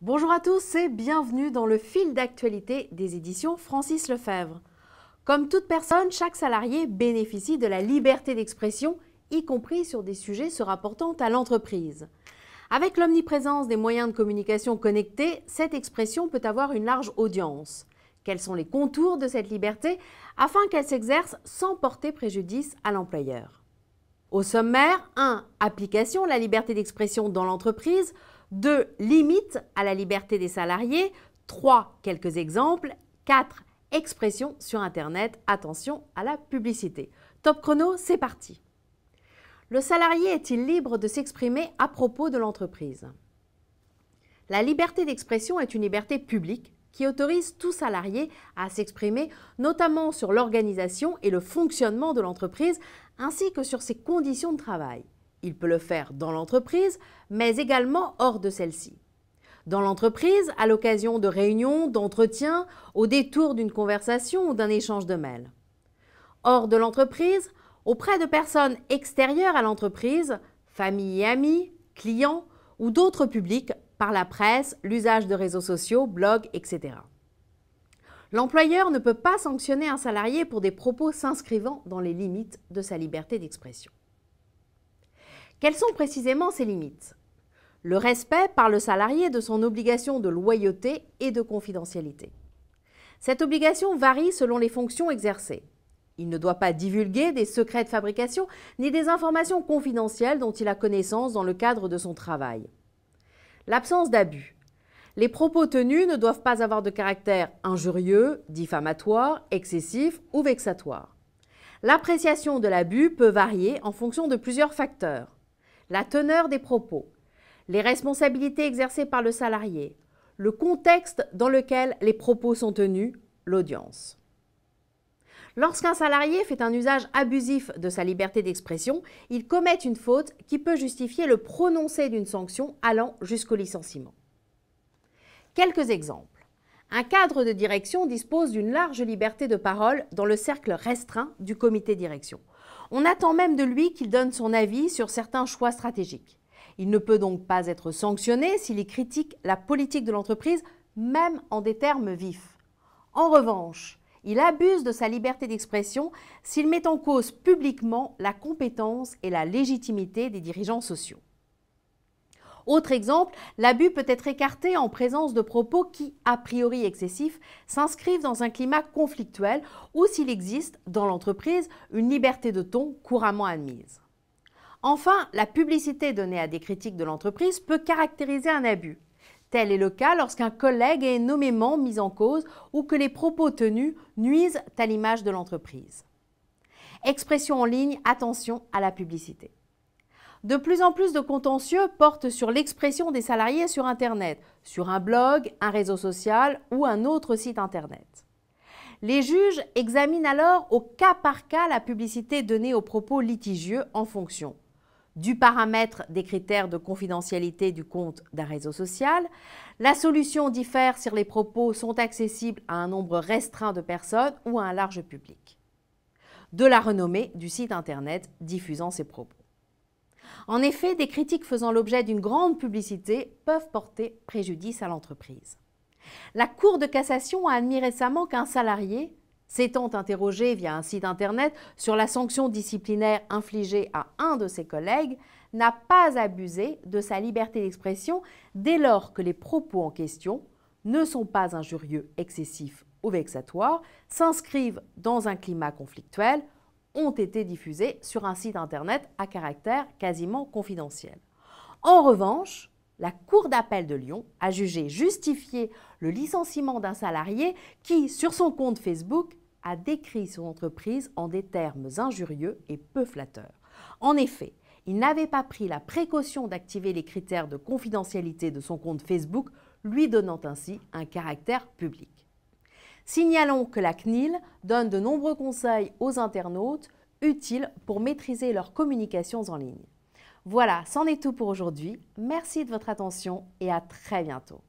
Bonjour à tous et bienvenue dans le fil d'actualité des éditions Francis Lefebvre. Comme toute personne, chaque salarié bénéficie de la liberté d'expression, y compris sur des sujets se rapportant à l'entreprise. Avec l'omniprésence des moyens de communication connectés, cette expression peut avoir une large audience. Quels sont les contours de cette liberté afin qu'elle s'exerce sans porter préjudice à l'employeur? Au sommaire, 1. Application de la liberté d'expression dans l'entreprise. 2. Limite à la liberté des salariés. 3. Quelques exemples. 4. Expression sur Internet. Attention à la publicité. Top chrono, c'est parti. Le salarié est-il libre de s'exprimer à propos de l'entreprise? La liberté d'expression est une liberté publique qui autorise tout salarié à s'exprimer notamment sur l'organisation et le fonctionnement de l'entreprise ainsi que sur ses conditions de travail. Il peut le faire dans l'entreprise, mais également hors de celle-ci. Dans l'entreprise, à l'occasion de réunions, d'entretiens, au détour d'une conversation ou d'un échange de mails. Hors de l'entreprise, auprès de personnes extérieures à l'entreprise, famille et amis, clients ou d'autres publics, par la presse, l'usage de réseaux sociaux, blogs, etc. L'employeur ne peut pas sanctionner un salarié pour des propos s'inscrivant dans les limites de sa liberté d'expression. Quelles sont précisément ces limites? Le respect par le salarié de son obligation de loyauté et de confidentialité. Cette obligation varie selon les fonctions exercées. Il ne doit pas divulguer des secrets de fabrication ni des informations confidentielles dont il a connaissance dans le cadre de son travail. L'absence d'abus. Les propos tenus ne doivent pas avoir de caractère injurieux, diffamatoire, excessif ou vexatoire. L'appréciation de l'abus peut varier en fonction de plusieurs facteurs. La teneur des propos, les responsabilités exercées par le salarié, le contexte dans lequel les propos sont tenus, l'audience. Lorsqu'un salarié fait un usage abusif de sa liberté d'expression, il commet une faute qui peut justifier le prononcé d'une sanction allant jusqu'au licenciement. Quelques exemples. Un cadre de direction dispose d'une large liberté de parole dans le cercle restreint du comité direction. On attend même de lui qu'il donne son avis sur certains choix stratégiques. Il ne peut donc pas être sanctionné s'il critique la politique de l'entreprise, même en des termes vifs. En revanche, il abuse de sa liberté d'expression s'il met en cause publiquement la compétence et la légitimité des dirigeants sociaux. Autre exemple, l'abus peut être écarté en présence de propos qui, a priori excessifs, s'inscrivent dans un climat conflictuel ou s'il existe, dans l'entreprise, une liberté de ton couramment admise. Enfin, la publicité donnée à des critiques de l'entreprise peut caractériser un abus. Tel est le cas lorsqu'un collègue est nommément mis en cause ou que les propos tenus nuisent à l'image de l'entreprise. Expression en ligne, attention à la publicité. De plus en plus de contentieux portent sur l'expression des salariés sur Internet, sur un blog, un réseau social ou un autre site Internet. Les juges examinent alors au cas par cas la publicité donnée aux propos litigieux en fonction du paramètre des critères de confidentialité du compte d'un réseau social. La solution diffère si les propos sont accessibles à un nombre restreint de personnes ou à un large public. De la renommée du site Internet diffusant ces propos. En effet, des critiques faisant l'objet d'une grande publicité peuvent porter préjudice à l'entreprise. La Cour de cassation a admis récemment qu'un salarié, s'étant interrogé via un site Internet sur la sanction disciplinaire infligée à un de ses collègues, n'a pas abusé de sa liberté d'expression dès lors que les propos en question ne sont pas injurieux, excessifs ou vexatoires, s'inscrivent dans un climat conflictuel, ont été diffusés sur un site Internet à caractère quasiment confidentiel. En revanche, la Cour d'appel de Lyon a jugé justifié le licenciement d'un salarié qui, sur son compte Facebook, a décrit son entreprise en des termes injurieux et peu flatteurs. En effet, il n'avait pas pris la précaution d'activer les critères de confidentialité de son compte Facebook, lui donnant ainsi un caractère public. Signalons que la CNIL donne de nombreux conseils aux internautes utiles pour maîtriser leurs communications en ligne. Voilà, c'en est tout pour aujourd'hui. Merci de votre attention et à très bientôt.